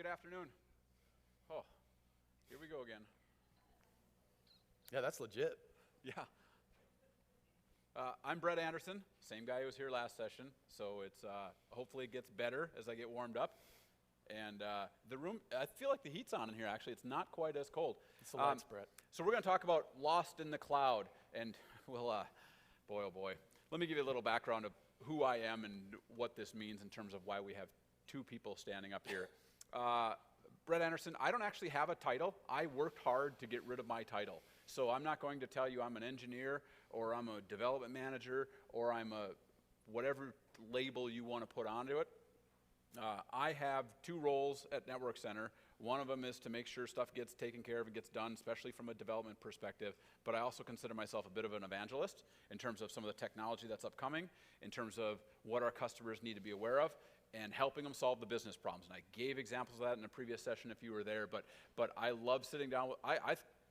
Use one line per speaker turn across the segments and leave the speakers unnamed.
good afternoon. Oh, here we go again.
Yeah, that's legit.
Yeah. I'm Brett Anderson, same guy who was here last session, so it's hopefully it gets better as I get warmed up. And the room, I feel like the heat's on in here, actually. It's not quite as cold.
It's the lights, Brett.
So we're going to talk about Lost in the Cloud, and well, boy, oh boy. Let me give you a little background of who I am and what this means in terms of why we have two people standing up here. Brett Anderson, I don't actually have a title. I worked hard to get rid of my title. So I'm not going to tell you I'm an engineer or I'm a development manager or I'm a whatever label you want to put onto it. I have two roles at Network Center. One of them is to make sure stuff gets taken care of and gets done, especially from a development perspective. But I also consider myself a bit of an evangelist in terms of some of the technology that's upcoming, in terms of what our customers need to be aware of, and helping them solve the business problems. And I gave examples of that in a previous session if you were there. But I love sitting down with,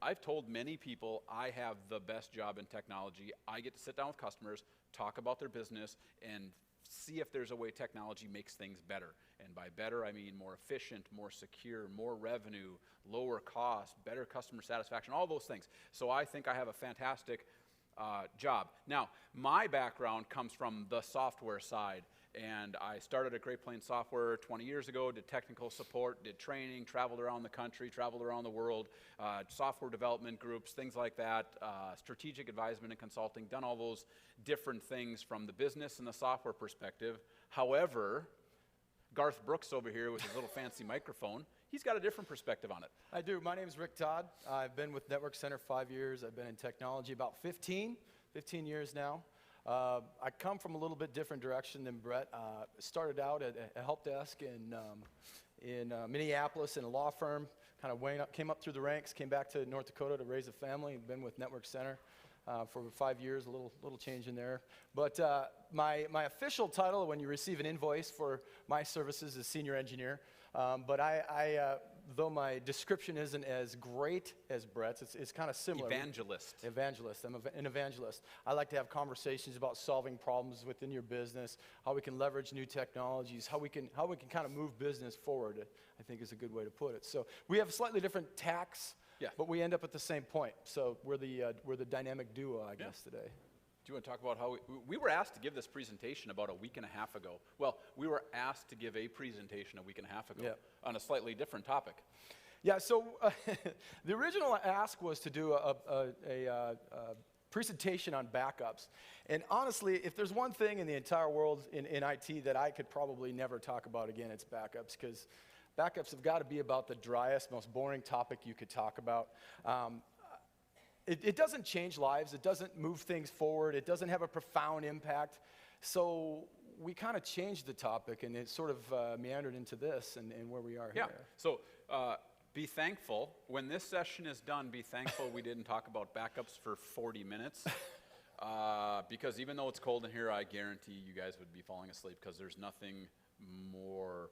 I've told many people I have the best job in technology. I get to sit down with customers, talk about their business, and see if there's a way technology makes things better. And by better, I mean more efficient, more secure, more revenue, lower cost, better customer satisfaction, all those things. So I think I have a fantastic job. Now, my background comes from the software side. And I started at Great Plains Software 20 years ago, did technical support, did training, traveled around the country, traveled around the world, software development groups, things like that, strategic advisement and consulting, done all those different things from the business and the software perspective. However, Garth Brooks over here with his little fancy microphone, he's got a different perspective on it.
I do. My name is Ric Todd. I've been with Network Center 5 years. I've been in technology about 15 years now. I come from a little bit different direction than Brett. Started out at a help desk in Minneapolis in a law firm, kind of came up through the ranks, came back to North Dakota to raise a family, and been with Network Center for 5 years, a little change in there. But my official title when you receive an invoice for my services is senior engineer. But though my description isn't as great as Brett's, it's kind of similar.
Evangelist.
Evangelist. I'm an evangelist. I like to have conversations about solving problems within your business, how we can leverage new technologies, how we can kind of move business forward, I think is a good way to put it. So we have slightly different tacks, but we end up at the same point. So we're the dynamic duo, I guess, today.
Do you want to talk about how we were asked to give this presentation about a week and a half ago? Well, we were asked to give a presentation a week and a half ago on a slightly different topic.
Yeah, so the original ask was to do a presentation on backups. And honestly, if there's one thing in the entire world in IT that I could probably never talk about again, it's backups, because backups have got to be about the driest, most boring topic you could talk about. It doesn't change lives. It doesn't move things forward. It doesn't have a profound impact. So we kind of changed the topic, and it sort of meandered into this and where we are here.
Yeah. So be thankful. When this session is done, be thankful we didn't talk about backups for 40 minutes. Because even though it's cold in here, I guarantee you guys would be falling asleep because there's nothing more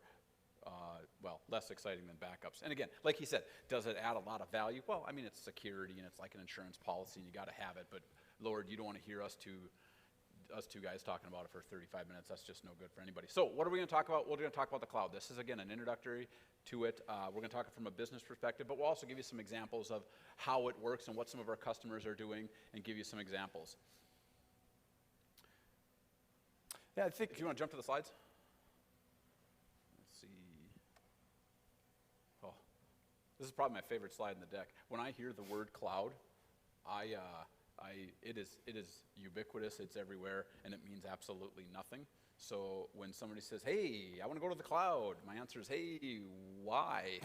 less exciting than backups. And again, like he said, does it add a lot of value? Well, I mean, it's security and it's like an insurance policy and you got to have it. But Lord, you don't want to hear us two guys talking about it for 35 minutes. That's just no good for anybody. So what are we going to talk about? We're going to talk about the cloud. This is, again, an introductory to it. We're going to talk it from a business perspective, but we'll also give you some examples of how it works and what some of our customers are doing and give you some examples.
Yeah, I think.
If you want to jump to the slides. This is probably my favorite slide in the deck. When I hear the word cloud, it is ubiquitous, it's everywhere, and it means absolutely nothing. So when somebody says, hey, I want to go to the cloud, my answer is, hey, why?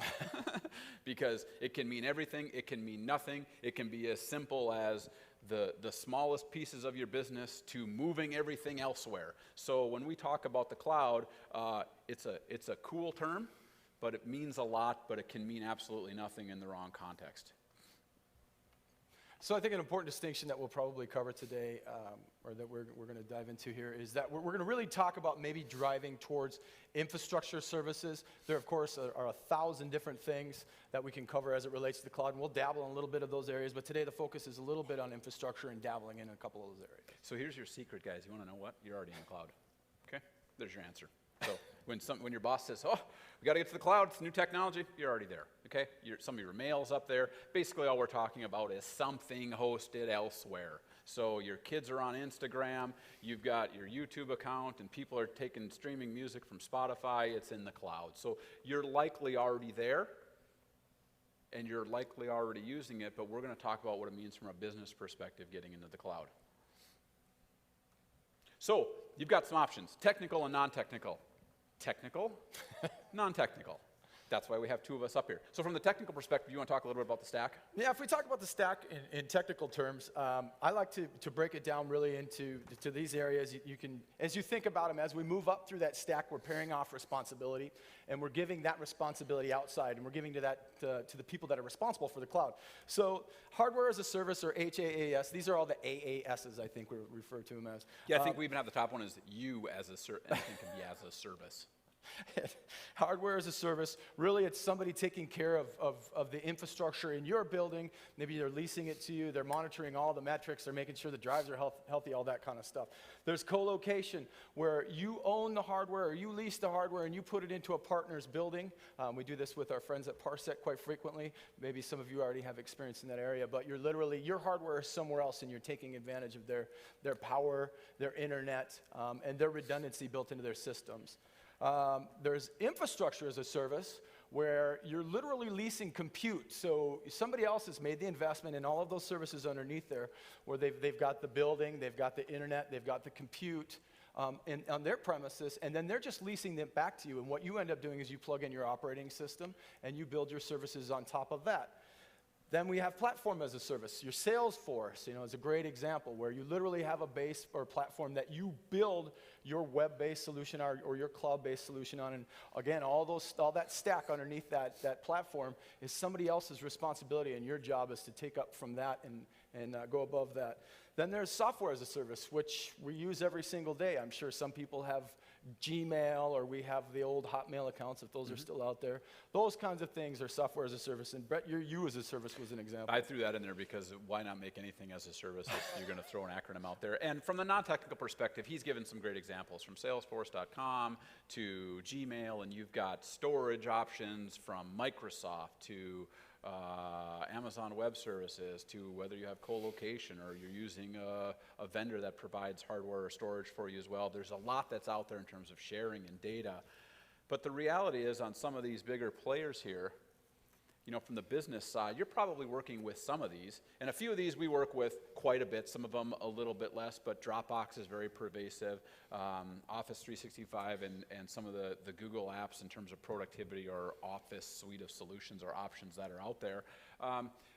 Because it can mean everything, it can mean nothing, it can be as simple as the smallest pieces of your business to moving everything elsewhere. So when we talk about the cloud, it's a cool term, but it means a lot, but it can mean absolutely nothing in the wrong context.
So I think an important distinction that we'll probably cover today, or that we're going to dive into here, is that we're going to really talk about maybe driving towards infrastructure services. There, of course, are 1,000 different things that we can cover as it relates to the cloud, and we'll dabble in a little bit of those areas, but today the focus is a little bit on infrastructure and dabbling in a couple of those areas.
So here's your secret, guys. You want to know what? You're already in the cloud. Okay? There's your answer. So When your boss says, oh, we got to get to the cloud, it's new technology, you're already there, okay? Some of your mail's up there. Basically, all we're talking about is something hosted elsewhere. So your kids are on Instagram, you've got your YouTube account, and people are taking streaming music from Spotify, it's in the cloud. So you're likely already there, and you're likely already using it, but we're going to talk about what it means from a business perspective getting into the cloud. So you've got some options, technical and non-technical. Technical, non-technical. That's why we have two of us up here. So from the technical perspective, you want to talk a little bit about the stack?
Yeah, if we talk about the stack in technical terms, I like to break it down really into these areas. You can, as you think about them, as we move up through that stack, we're pairing off responsibility, and we're giving that responsibility outside, and we're giving to the people that are responsible for the cloud. So hardware as a service, or HaaS, these are all the AASs, I think we refer to them as.
Yeah, I think we even have the top one is you as a service. Anything can be as a service.
Hardware as a service, really it's somebody taking care of the infrastructure in your building. Maybe they're leasing it to you, they're monitoring all the metrics, they're making sure the drives are healthy, all that kind of stuff. There's co-location, where you own the hardware or you lease the hardware and you put it into a partner's building. We do this with our friends at Parsec quite frequently. Maybe some of you already have experience in that area, but you're literally, your hardware is somewhere else and you're taking advantage of their power, their internet, and their redundancy built into their systems. There's infrastructure as a service, where you're literally leasing compute. So somebody else has made the investment in all of those services underneath there, where they've got the building, they've got the internet, they've got the compute on their premises, and then they're just leasing them back to you. And what you end up doing is you plug in your operating system and you build your services on top of that. Then we have platform as a service. Your Salesforce, is a great example, where you literally have a base or platform that you build your web-based solution or your cloud-based solution on. And again, all that stack underneath that platform is somebody else's responsibility, and your job is to take up from that and go above that. Then there's software as a service, which we use every single day. I'm sure some people have Gmail, or we have the old Hotmail accounts, if those are still out there. Those kinds of things are software as a service. And Brett, your you as a service was an example.
I threw that in there because why not make anything as a service if you're going to throw an acronym out there? And from the non-technical perspective, he's given some great examples, from Salesforce.com to Gmail, and you've got storage options from Microsoft to Amazon Web Services, to whether you have co-location or you're using a vendor that provides hardware or storage for you as well. There's a lot that's out there in terms of sharing and data. But the reality is, on some of these bigger players here, from the business side, you're probably working with some of these. And a few of these we work with quite a bit, some of them a little bit less, but Dropbox is very pervasive. Office 365 and some of the Google apps in terms of productivity or Office suite of solutions or options that are out there.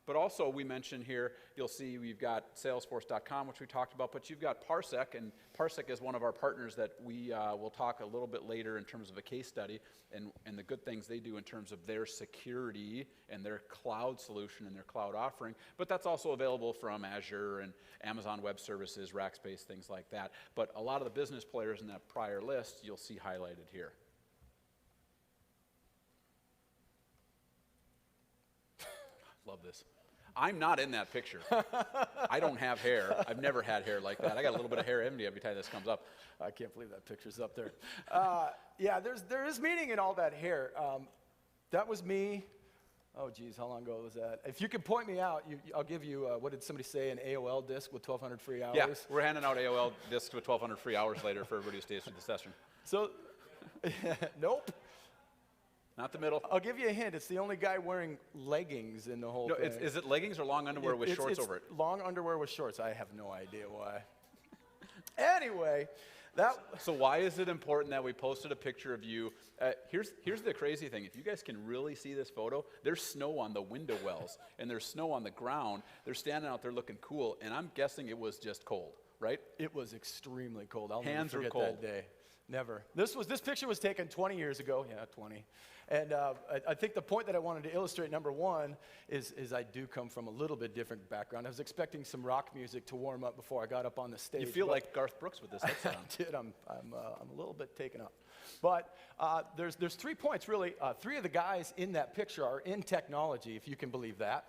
But also, we mentioned here, you'll see we've got Salesforce.com, which we talked about, but you've got Parsec, and Parsec is one of our partners that we will talk a little bit later in terms of a case study and the good things they do in terms of their security and their cloud solution and their cloud offering. But that's also available from Azure and Amazon Web Services, Rackspace, things like that. But a lot of the business players in that prior list you'll see highlighted here. Love this. I'm not in that picture. I don't have hair. I've never had hair like that. I got a little bit of hair envy every time this comes up.
I can't believe that picture's up there. Yeah, there is meaning in all that hair. That was me. Oh, geez, how long ago was that? If you can point me out, I'll give you, what did somebody say, an AOL disc with 1,200 free hours?
Yeah, we're handing out AOL discs with 1,200 free hours later for everybody who stays through the session.
So, nope.
Not the middle.
I'll give you a hint. It's the only guy wearing leggings in the whole thing.
Is it leggings or long underwear with shorts over it?
Long underwear with shorts. I have no idea why. Anyway,
So why is it important that we posted a picture of you? Here's the crazy thing. If you guys can really see this photo, there's snow on the window wells, and there's snow on the ground. They're standing out there looking cool, and I'm guessing it was just cold, right?
It was extremely cold. I'll
Hands
never
were
forget
cold.
that day. Never. This picture was taken 20 years ago. Yeah, 20. And I think the point that I wanted to illustrate, number one, is I do come from a little bit different background. I was expecting some rock music to warm up before I got up on the stage.
You feel like Garth Brooks with this headset on.
I did. I'm a little bit taken up. But there's 3 points, really. 3 of the guys in that picture are in technology, if you can believe that.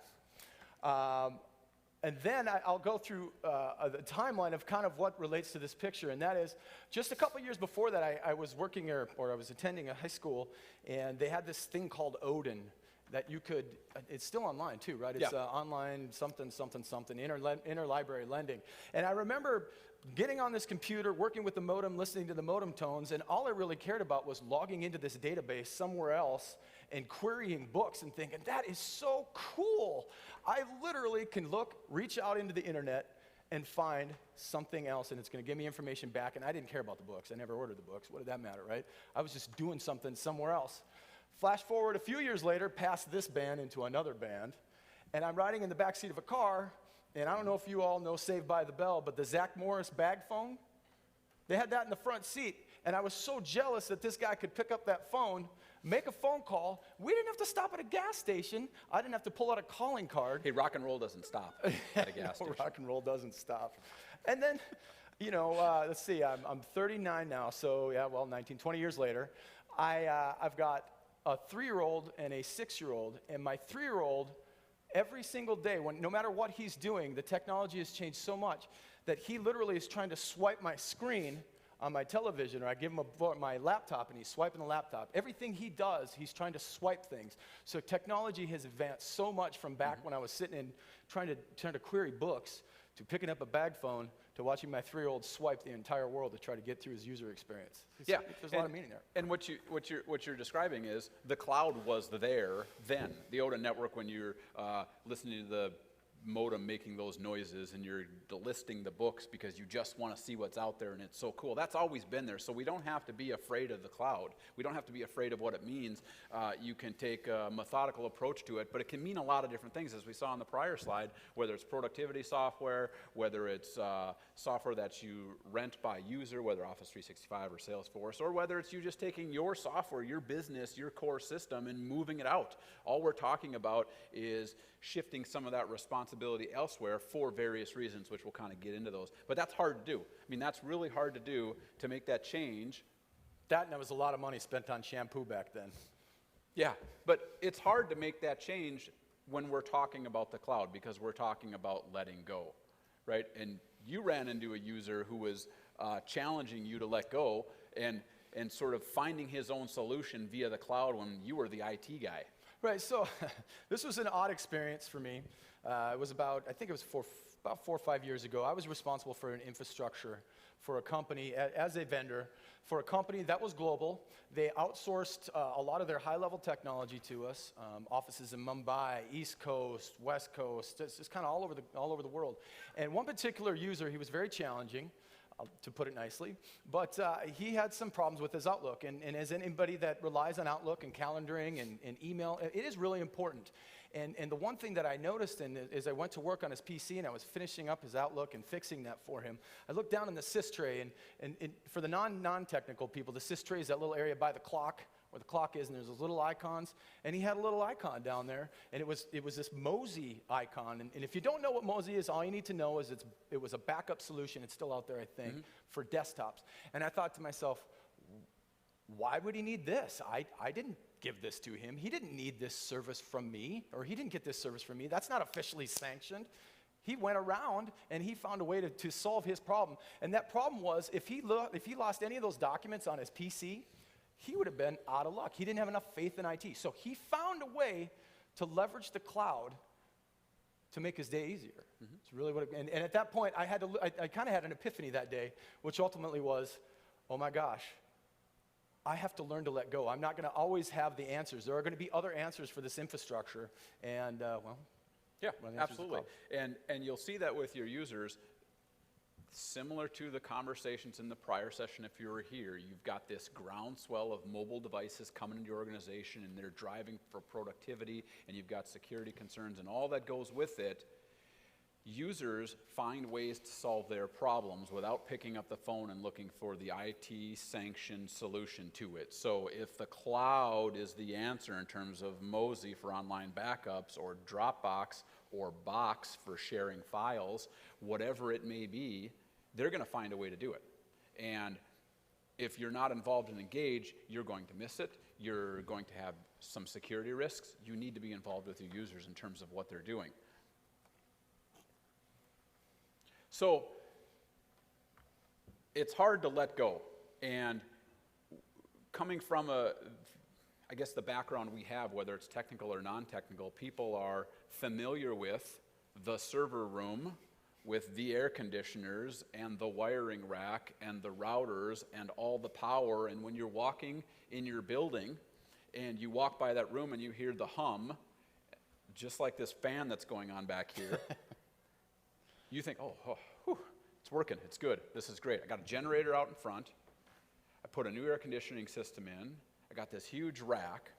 And then I'll go through the timeline of kind of what relates to this picture, and that is just a couple years before that, I was working or I was attending a high school, and they had this thing called Odin that you could, it's still online too, right? It's online something, interlibrary lending. And I remember getting on this computer, working with the modem, listening to the modem tones, and all I really cared about was logging into this database somewhere else and querying books and thinking, that is so cool. I literally can reach out into the internet and find something else, and it's going to give me information back, and I didn't care about the books. I never ordered the books. What did that matter, right? I was just doing something somewhere else. Flash forward a few years later, past this band into another band, and I'm riding in the backseat of a car, and I don't know if you all know Saved by the Bell, but the Zach Morris bag phone, they had that in the front seat, and I was so jealous that this guy could pick up that phone, make a phone call. We didn't have to stop at a gas station. I didn't have to pull out a calling card.
Hey, rock and roll doesn't stop at a gas station.
Rock and roll doesn't stop. And then, let's see, I'm 39 now, so 20 years later, I've got a 3-year-old and a 6-year-old, and my 3-year-old, every single day, no matter what he's doing, the technology has changed so much that he literally is trying to swipe my screen on my television, or I give him my laptop, and he's swiping the laptop. Everything he does, he's trying to swipe things. So technology has advanced so much from back when I was sitting and trying to query books, to picking up a bag phone, to watching my 3-year-old swipe the entire world to try to get through his user experience. There's a lot of meaning there.
And what you're describing is the cloud was there then. The Odin network, when you're listening to the modem making those noises and you're delisting the books because you just want to see what's out there and it's so cool. That's always been there, so we don't have to be afraid of the cloud. We don't have to be afraid of what it means. You can take a methodical approach to it, but it can mean a lot of different things, as we saw on the prior slide, whether it's productivity software, whether it's software that you rent by user, whether Office 365 or Salesforce, or whether it's you just taking your software, your business, your core system, and moving it out. All we're talking about is shifting some of that responsibility elsewhere for various reasons, which we'll kind of get into those. But that's hard to do. I mean, that's really hard to do, to make that change.
That was a lot of money spent on shampoo back then.
Yeah, but it's hard to make that change when we're talking about the cloud, because we're talking about letting go, right? And you ran into a user who was challenging you to let go and sort of finding his own solution via the cloud when you were the IT guy.
Right, so this was an odd experience for me. It was about 4 or 5 years ago. I was responsible for an infrastructure for a company as a vendor for a company that was global. They outsourced a lot of their high-level technology to us, offices in Mumbai, East Coast, West Coast, just kind of all over the world. And one particular user, he was very challenging, to put it nicely, but he had some problems with his Outlook. And as anybody that relies on Outlook and calendaring and email, it is really important. And the one thing that I noticed is I went to work on his PC and I was finishing up his Outlook and fixing that for him. I looked down in the sys tray, and for the non-technical people, the sys tray is that little area by the clock, where the clock is, and there's those little icons, and he had a little icon down there, and it was this Mozy icon, and if you don't know what Mozy is, all you need to know is it was a backup solution. It's still out there, I think, for desktops. And I thought to myself, why would he need this? I didn't give this to him. He didn't need this service from me, or he didn't get this service from me. That's not officially sanctioned. He went around and he found a way to solve his problem. And that problem was, if he lost any of those documents on his PC, he would have been out of luck. He didn't have enough faith in IT. So he found a way to leverage the cloud to make his day easier. It's really what and at that point, I kind of had an epiphany that day, which ultimately was, oh my gosh, I have to learn to let go. I'm not going to always have the answers. There are going to be other answers for this infrastructure. And,
yeah, absolutely. And you'll see that with your users. Similar to the conversations in the prior session, if you were here, you've got this groundswell of mobile devices coming into your organization, and they're driving for productivity, and you've got security concerns and all that goes with it. Users find ways to solve their problems without picking up the phone and looking for the IT-sanctioned solution to it. So if the cloud is the answer in terms of Mozy for online backups, or Dropbox, or Box for sharing files, whatever it may be, they're going to find a way to do it. And if you're not involved and engaged, you're going to miss it. You're going to have some security risks. You need to be involved with your users in terms of what they're doing. So it's hard to let go. And coming from I guess the background we have, whether it's technical or non-technical, people are familiar with the server room, with the air conditioners and the wiring rack and the routers and all the power. And when you're walking in your building and you walk by that room and you hear the hum, just like this fan that's going on back here, you think, whew, it's working, it's good, this is great. I got a generator out in front, I put a new air conditioning system in, I got this huge rack,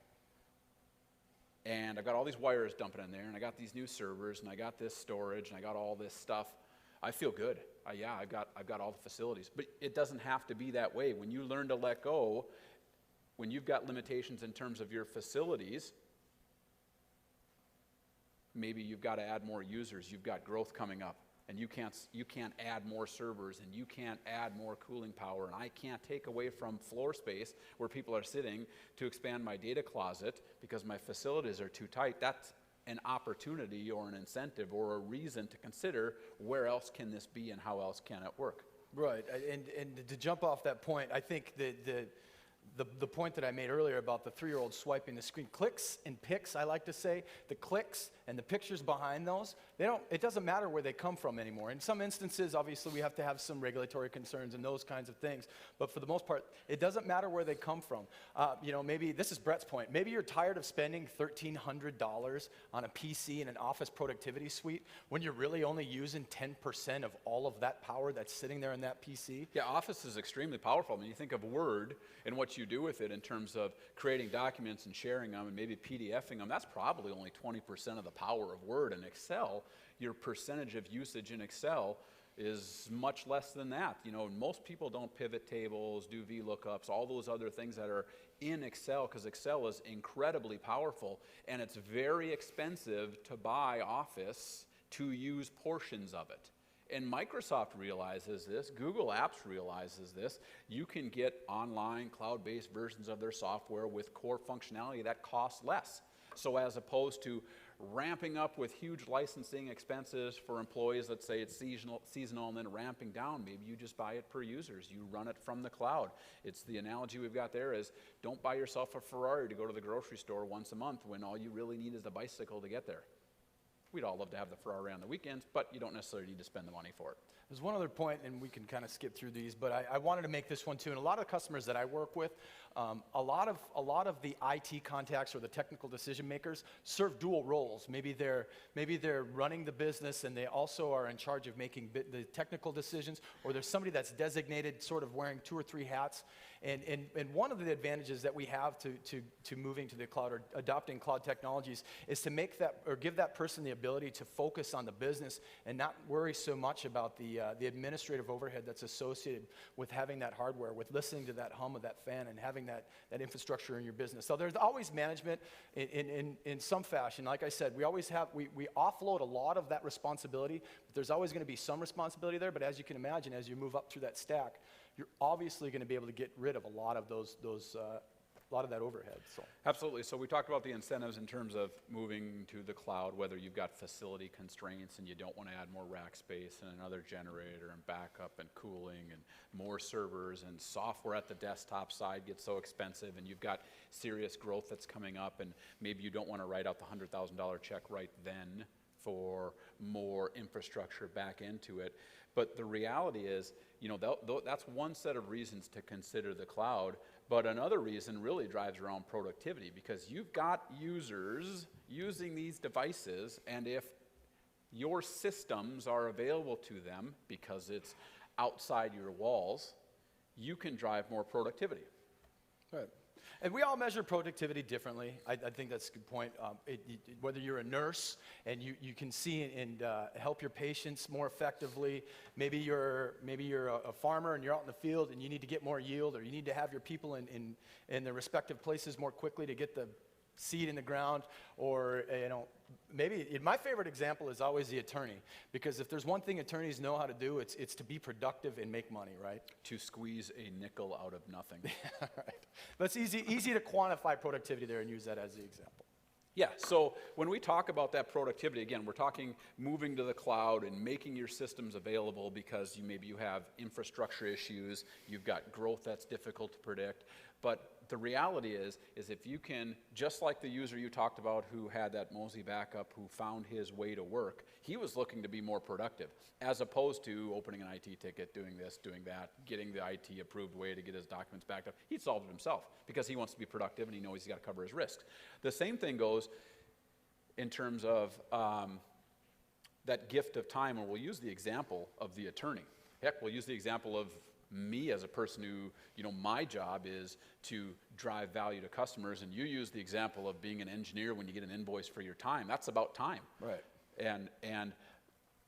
and I've got all these wires dumping in there, and I got these new servers, and I got this storage, and I got all this stuff. I feel good. Yeah, I've got all the facilities. But it doesn't have to be that way. When you learn to let go, when you've got limitations in terms of your facilities, maybe you've got to add more users, you've got growth coming up, and you can't add more servers, and you can't add more cooling power, and I can't take away from floor space where people are sitting to expand my data closet because my facilities are too tight. That's an opportunity or an incentive or a reason to consider where else can this be and how else can it work.
Right, and to jump off that point, I think the point that I made earlier about the 3-year-old swiping the screen, clicks and pics, I like to say, the clicks and the pictures behind those, it doesn't matter where they come from anymore. In some instances, obviously, we have to have some regulatory concerns and those kinds of things, but for the most part, it doesn't matter where they come from. Maybe, this is Brett's point, maybe you're tired of spending $1,300 on a PC and an office productivity suite when you're really only using 10% of all of that power that's sitting there in that PC.
Yeah, Office is extremely powerful. I mean, you think of Word and what you do with it in terms of creating documents and sharing them and maybe PDFing them, that's probably only 20% of the power of Word. And Excel, your percentage of usage in Excel is much less than that. Most people don't pivot tables, do VLOOKUPs, all those other things that are in Excel, because Excel is incredibly powerful, and it's very expensive to buy Office to use portions of it. And Microsoft realizes this, Google Apps realizes this. You can get online cloud-based versions of their software with core functionality that costs less. So as opposed to ramping up with huge licensing expenses for employees, let's say it's seasonal and then ramping down, maybe you just buy it per users. You run it from the cloud. It's the analogy we've got there is don't buy yourself a Ferrari to go to the grocery store once a month when all you really need is a bicycle to get there. We'd all love to have the Ferrari on the weekends, but you don't necessarily need to spend the money for it.
There's one other point, and we can kind of skip through these, but I wanted to make this one too. And a lot of the customers that I work with, a lot of the IT contacts or the technical decision makers serve dual roles. Maybe they're running the business and they also are in charge of making the technical decisions, or there's somebody that's designated sort of wearing 2 or 3 hats. And one of the advantages that we have to moving to the cloud or adopting cloud technologies is to make that or give that person the ability to focus on the business and not worry so much about the administrative overhead that's associated with having that hardware, with listening to that hum of that fan and having that infrastructure in your business. So there's always management in some fashion. Like I said, we offload a lot of that responsibility, but there's always going to be some responsibility there. But as you can imagine, as you move up through that stack, you're obviously going to be able to get rid of a lot of a lot of that overhead. So.
Absolutely. So we talked about the incentives in terms of moving to the cloud, whether you've got facility constraints and you don't want to add more rack space and another generator and backup and cooling and more servers, and software at the desktop side gets so expensive, and you've got serious growth that's coming up, and maybe you don't want to write out the $100,000 check right then for more infrastructure back into it. But the reality is, that's one set of reasons to consider the cloud. But another reason really drives around productivity, because you've got users using these devices, and if your systems are available to them because it's outside your walls, you can drive more productivity.
Right. And we all measure productivity differently. I think that's a good point. Whether you're a nurse and you can see and help your patients more effectively, maybe you're a farmer and you're out in the field and you need to get more yield, or you need to have your people in their respective places more quickly to get the seed in the ground, or maybe my favorite example is always the attorney, because if there's one thing attorneys know how to do, it's to be productive and make money, right?
To squeeze a nickel out of nothing.
Right. That's easy to quantify productivity there and use that as the example.
Yeah, so when we talk about that productivity, again, we're talking moving to the cloud and making your systems available because maybe you have infrastructure issues, you've got growth that's difficult to predict. But the reality is if you can, just like the user you talked about who had that Mozy backup, who found his way to work, he was looking to be more productive, as opposed to opening an IT ticket, doing this, doing that, getting the IT approved way to get his documents backed up. He solved it himself because he wants to be productive and he knows he's got to cover his risks. The same thing goes in terms of that gift of time, and we'll use the example of the attorney. Heck, we'll use the example of me as a person who, my job is to drive value to customers, and you use the example of being an engineer when you get an invoice for your time. That's about time.
Right.
And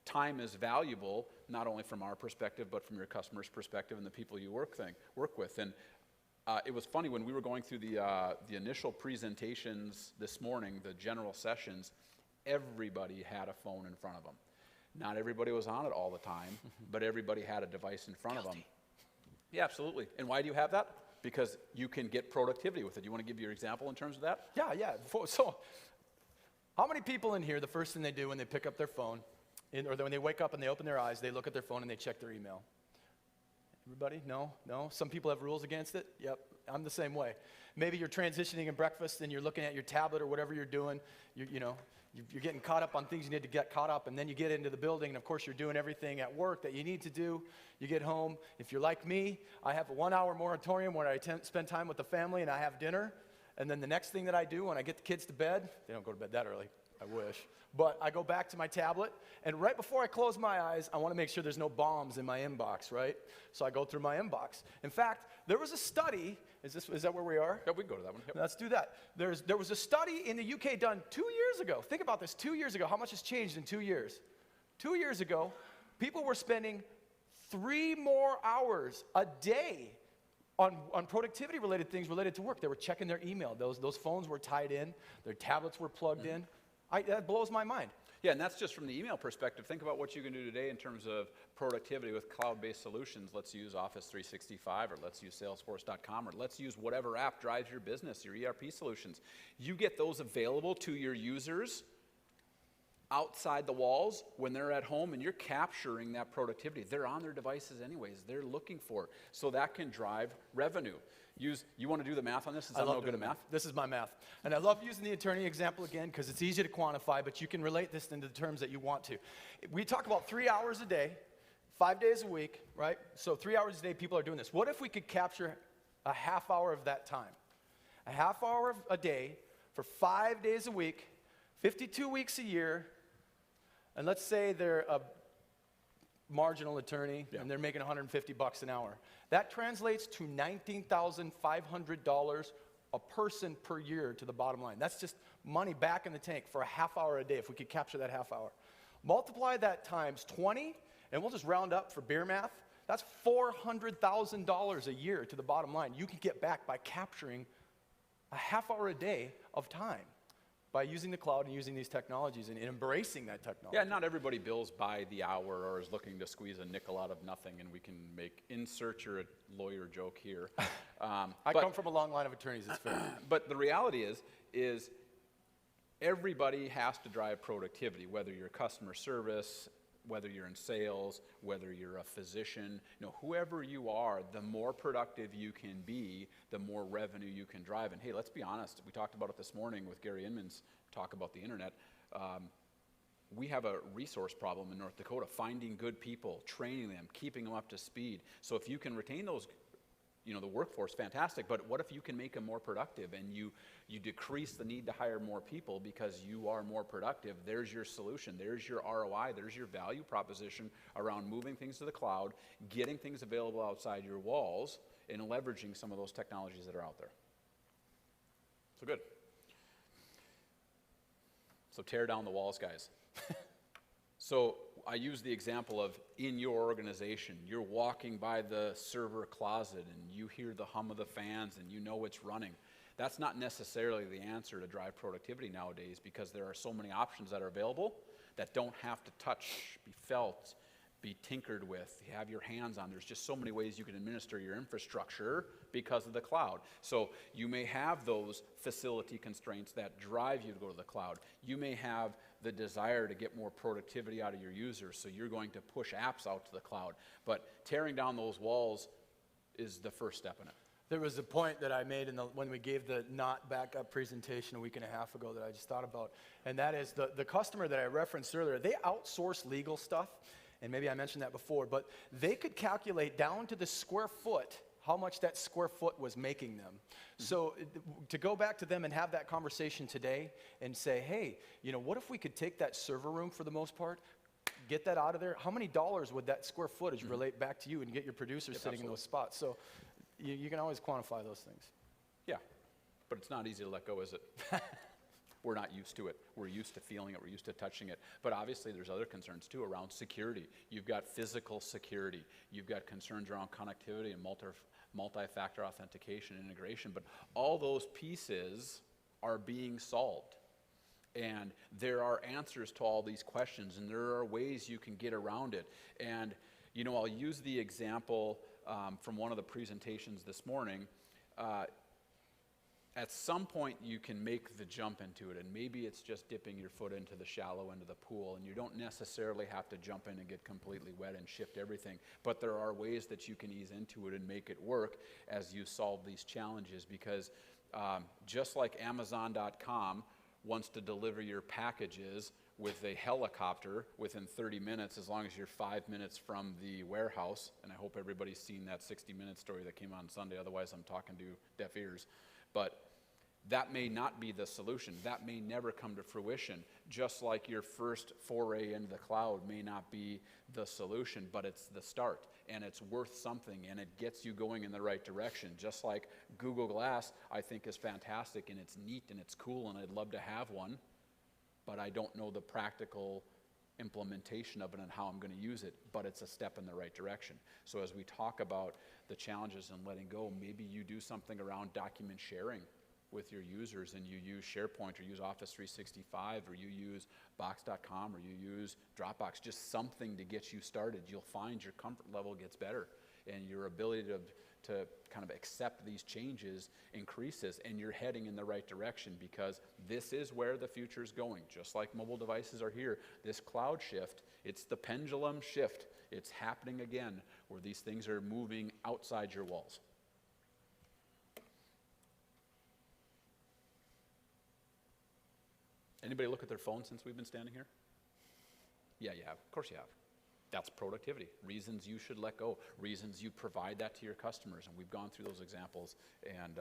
time is valuable, not only from our perspective, but from your customer's perspective and the people you work with. And it was funny, when we were going through the initial presentations this morning, the general sessions, everybody had a phone in front of them. Not everybody was on it all the time, but everybody had a device in front of them. Yeah, absolutely. And why do you have that? Because you can get productivity with it. You want to give your example in terms of that?
Yeah. So how many people in here, the first thing they do when they pick up their phone, or when they wake up and they open their eyes, they look at their phone and they check their email? Everybody? No? Some people have rules against it? Yep, I'm the same way. Maybe you're transitioning in breakfast and you're looking at your tablet or whatever you're doing. You're getting caught up on things you need to get caught up, and then you get into the building, and of course you're doing everything at work that you need to do. You get home. If you're like me, I have a 1-hour moratorium where I spend time with the family and I have dinner, and then the next thing that I do when I get the kids to bed, they don't go to bed that early, I wish, but I go back to my tablet, and right before I close my eyes, I want to make sure there's no bombs in my inbox, right? So I go through my inbox. In fact, there was a study. Is that where we are?
Yeah, we can go to that one. Yep.
Let's do that. There was a study in the UK done 2 years ago. Think about this, 2 years ago. How much has changed in 2 years? 2 years ago, people were spending 3 more hours a day on productivity-related things related to work. They were checking their email. Those phones were tied in. Their tablets were plugged in. That blows my mind.
Yeah, and that's just from the email perspective. Think about what you can do today in terms of productivity with cloud-based solutions. Let's use Office 365, or let's use Salesforce.com, or let's use whatever app drives your business, your ERP solutions. You get those available to your users outside the walls when they're at home, and you're capturing that productivity. They're on their devices anyways. They're looking for it. So that can drive revenue. You want to do the math on this since I'm no good at math?
This is my math. And I love using the attorney example again because it's easy to quantify, but you can relate this into the terms that you want to. We talk about 3 hours a day, 5 days a week, right? So 3 hours a day, people are doing this. What if we could capture a half hour of that time? A half hour a day for 5 days a week, 52 weeks a year, and let's say they're a marginal attorney, and they're making $150 an hour. That translates to $19,500 a person per year to the bottom line. That's just money back in the tank for a half hour a day if we could capture that half hour. Multiply that times 20, and we'll just round up for beer math. That's $400,000 a year to the bottom line you can get back by capturing a half hour a day of time, by using the cloud and using these technologies and embracing that technology.
Yeah, not everybody bills by the hour or is looking to squeeze a nickel out of nothing, and we can insert your lawyer joke here.
I come from a long line of attorneys, it's fair.
But the reality is everybody has to drive productivity, whether you're customer service, whether you're in sales, whether you're a physician, whoever you are, the more productive you can be, the more revenue you can drive. And hey, let's be honest, we talked about it this morning with Gary Inman's talk about the internet. We have a resource problem in North Dakota, finding good people, training them, keeping them up to speed. So if you can retain those, the workforce, fantastic, but what if you can make them more productive and you decrease the need to hire more people because you are more productive? There's your solution. There's your ROI. There's your value proposition around moving things to the cloud, getting things available outside your walls, and leveraging some of those technologies that are out there. So good. So tear down the walls, guys. So I use the example of in your organization, you're walking by the server closet and you hear the hum of the fans and you know it's running. That's not necessarily the answer to drive productivity nowadays, because there are so many options that are available that don't have to touch, be felt, be tinkered with, have your hands on. There's just so many ways you can administer your infrastructure because of the cloud. So you may have those facility constraints that drive you to go to the cloud. You may have the desire to get more productivity out of your users, so you're going to push apps out to the cloud. But tearing down those walls is the first step in it.
There was a point that I made when we gave the not backup presentation a week and a half ago that I just thought about, and that is the customer that I referenced earlier, they outsource legal stuff, and maybe I mentioned that before, but they could calculate down to the square foot how much that square foot was making them. So to go back to them and have that conversation today and say, hey, what if we could take that server room for the most part, get that out of there? How many dollars would that square footage relate back to you and get your producers sitting in those spots? So you can always quantify those things.
Yeah, but it's not easy to let go, is it? We're not used to it. We're used to feeling it. We're used to touching it. But obviously there's other concerns too around security. You've got physical security. You've got concerns around connectivity and multi-factor authentication and integration. But all those pieces are being solved. And there are answers to all these questions, and there are ways you can get around it. And I'll use the example from one of the presentations this morning. At some point you can make the jump into it, and maybe it's just dipping your foot into the shallow end of the pool, and you don't necessarily have to jump in and get completely wet and shift everything, but there are ways that you can ease into it and make it work as you solve these challenges, because just like Amazon.com wants to deliver your packages with a helicopter within 30 minutes, as long as you're 5 minutes from the warehouse, and I hope everybody's seen that 60-minute story that came on Sunday, otherwise I'm talking to deaf ears. But that may not be the solution. That may never come to fruition, just like your first foray into the cloud may not be the solution, but it's the start, and it's worth something, and it gets you going in the right direction. Just like Google Glass, I think is fantastic, and it's neat, and it's cool, and I'd love to have one, but I don't know the practical implementation of it and how I'm going to use it, but it's a step in the right direction. So as we talk about the challenges and letting go, maybe you do something around document sharing with your users, and you use SharePoint or use Office 365 or you use Box.com or you use Dropbox, just something to get you started. You'll find your comfort level gets better, and your ability to kind of accept these changes increases, and you're heading in the right direction, because this is where the future is going. Just like mobile devices are here, this cloud shift, it's the pendulum shift. It's happening again, where these things are moving outside your walls. Anybody look at their phone since we've been standing here? Yeah, you have. Of course you have. That's productivity. Reasons you should let go. Reasons you provide that to your customers. And we've gone through those examples, and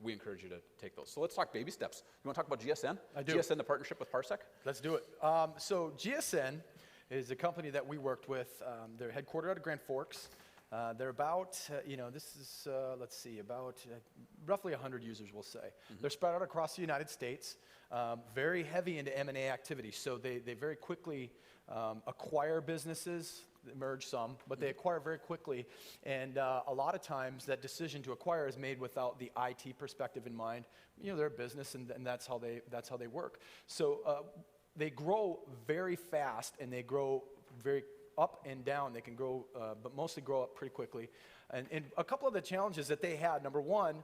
we encourage you to take those. So let's talk baby steps. You want to talk about GSN?
I do.
GSN, the partnership with Parsec?
Let's do it. So GSN is a company that we worked with. They're headquartered out of Grand Forks. They're about, this is, let's see, about roughly 100 users, we'll say. They're spread out across the United States, very heavy into M&A activity. So they very quickly acquire businesses, merge some, but they acquire very quickly. And a lot of times that decision to acquire is made without the IT perspective in mind. They're a business, and that's how they work. So they grow very fast, and they grow very up and down. They can grow, but mostly grow up pretty quickly. And a couple of the challenges that they had, number one,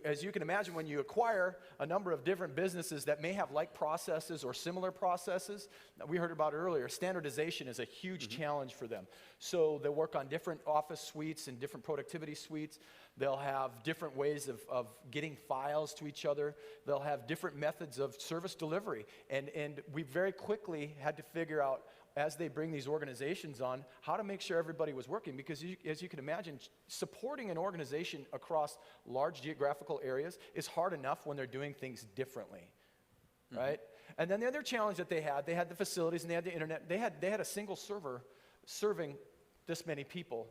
as you can imagine, when you acquire a number of different businesses that may have like processes or similar processes, that we heard about earlier, standardization is a huge challenge for them. So they'll work on different office suites and different productivity suites. They'll have different ways of getting files to each other. They'll have different methods of service delivery. And we very quickly had to figure out, as they bring these organizations on, how to make sure everybody was working, because as you can imagine, supporting an organization across large geographical areas is hard enough when they're doing things differently, right? And then the other challenge that they had the facilities and they had the internet. They had a single server serving this many people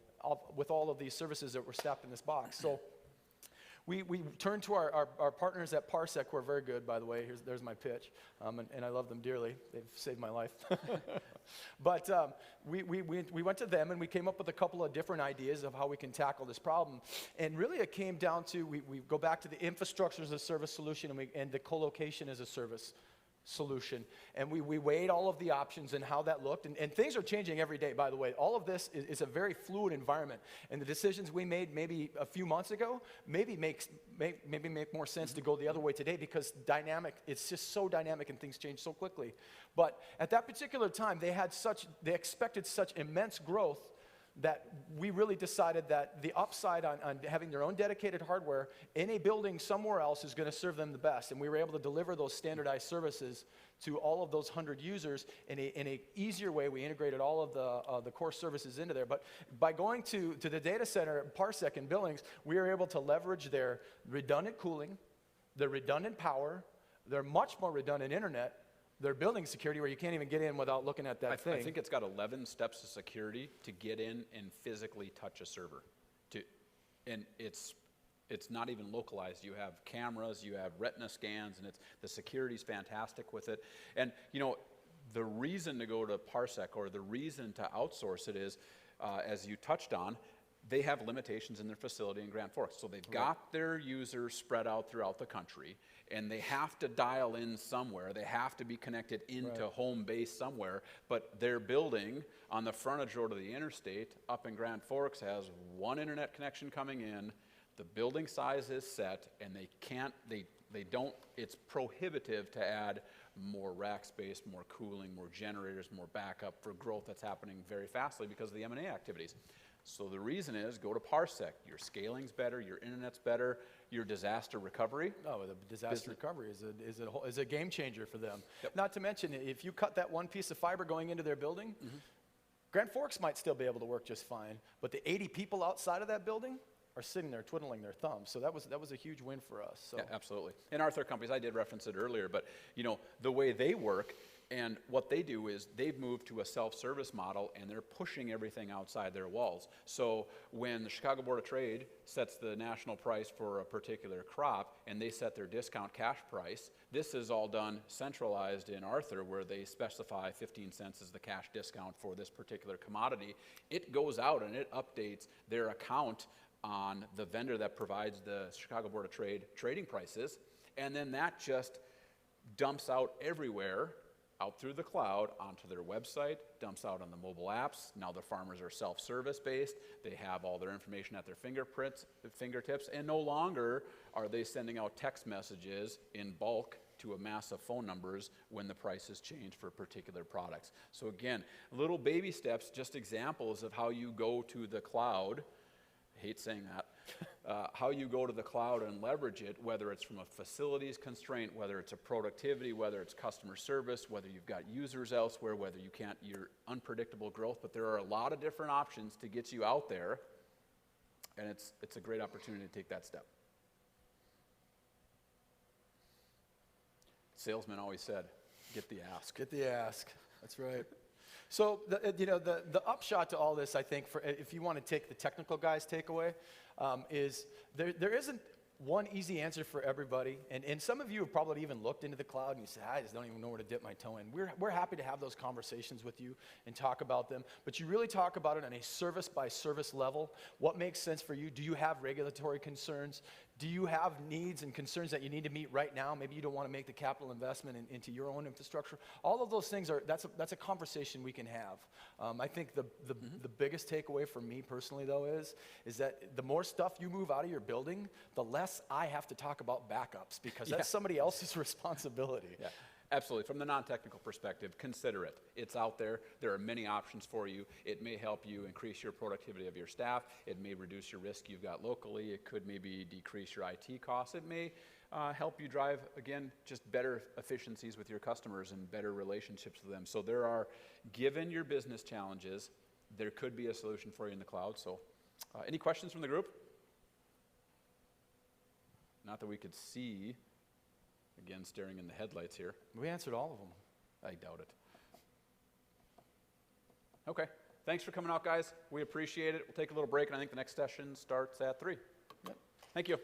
with all of these services that were stacked in this box. So we turned to our partners at Parsec, who are very good, by the way. There's my pitch, and I love them dearly. They've saved my life. But we went to them, and we came up with a couple of different ideas of how we can tackle this problem. And really it came down to, we go back to the infrastructure as a service solution and the co-location as a service solution. And we weighed all of the options and how that looked. And things are changing every day, by the way. All of this is a very fluid environment. And the decisions we made maybe a few months ago maybe make more sense to go the other way today, because it's just so dynamic and things change so quickly. But at that particular time, they expected such immense growth that we really decided that the upside on having their own dedicated hardware in a building somewhere else is going to serve them the best. And we were able to deliver those standardized services to all of those 100 users in a easier way. We integrated all of the core services into there. But by going to the data center, Parsec and Billings, we were able to leverage their redundant cooling, their redundant power, their much more redundant internet, their building security, where you can't even get in without looking at that thing.
I think it's got 11 steps of security to get in and physically touch a server. And it's not even localized. You have cameras, you have retina scans, and the security's fantastic with it. And you know, the reason to go to Parsec, or the reason to outsource it, is, as you touched on, they have limitations in their facility in Grand Forks. So they've got their users spread out throughout the country, and they have to dial in somewhere. They have to be connected into home base somewhere. But their building on the frontage road of the interstate up in Grand Forks has one internet connection coming in. The building size is set, and it's prohibitive to add more rack space, more cooling, more generators, more backup for growth that's happening very fastly because of the M&A activities. So the reason is, go to Parsec. Your scaling's better, your internet's better, your disaster recovery.
Oh, the disaster recovery is a game changer for them. Yep. Not to mention, if you cut that one piece of fiber going into their building, Grand Forks might still be able to work just fine, but the 80 people outside of that building are sitting there twiddling their thumbs. So that was a huge win for us. So.
Yeah, absolutely. And our third companies, I did reference it earlier, but you know, the way they work and what they do is they've moved to a self-service model, and they're pushing everything outside their walls. So when the Chicago Board of Trade sets the national price for a particular crop, and they set their discount cash price, this is all done centralized in Arthur, where they specify 15 cents as the cash discount for this particular commodity. It goes out and it updates their account on the vendor that provides the Chicago Board of Trade trading prices, and then that just dumps out everywhere, out through the cloud, onto their website, dumps out on the mobile apps. Now the farmers are self-service based. They have all their information at their fingertips, and no longer are they sending out text messages in bulk to a mass of phone numbers when the prices change for particular products. So again, little baby steps, just examples of how you go to the cloud. I hate saying that. How you go to the cloud and leverage it, whether it's from a facilities constraint, whether it's a productivity, whether it's customer service, whether you've got users elsewhere, whether you're unpredictable growth, but there are a lot of different options to get you out there, and it's a great opportunity to take that step. Salesman always said, get the ask.
Get the ask. That's right. So the upshot to all this, I think, if you want to take the technical guy's takeaway, is there isn't one easy answer for everybody. And some of you have probably even looked into the cloud and you say, I just don't even know where to dip my toe in. We're happy to have those conversations with you and talk about them. But you really talk about it on a service by service level. What makes sense for you? Do you have regulatory concerns? Do you have needs and concerns that you need to meet right now? Maybe you don't want to make the capital investment into your own infrastructure. All of those things that's a conversation we can have. I think the biggest takeaway for me personally, though, is that the more stuff you move out of your building, the less I have to talk about backups, because that's somebody else's responsibility.
Yeah. Absolutely. From the non-technical perspective, consider it. It's out there. There are many options for you. It may help you increase your productivity of your staff. It may reduce your risk you've got locally. It could maybe decrease your IT costs. It may help you drive, again, just better efficiencies with your customers and better relationships with them. So there are, given your business challenges, there could be a solution for you in the cloud. So any questions from the group? Not that we could see. Again, staring in the headlights here.
We answered all of them.
I doubt it. Okay. Thanks for coming out, guys. We appreciate it. We'll take a little break, and I think the next session starts at 3. Yep. Thank you.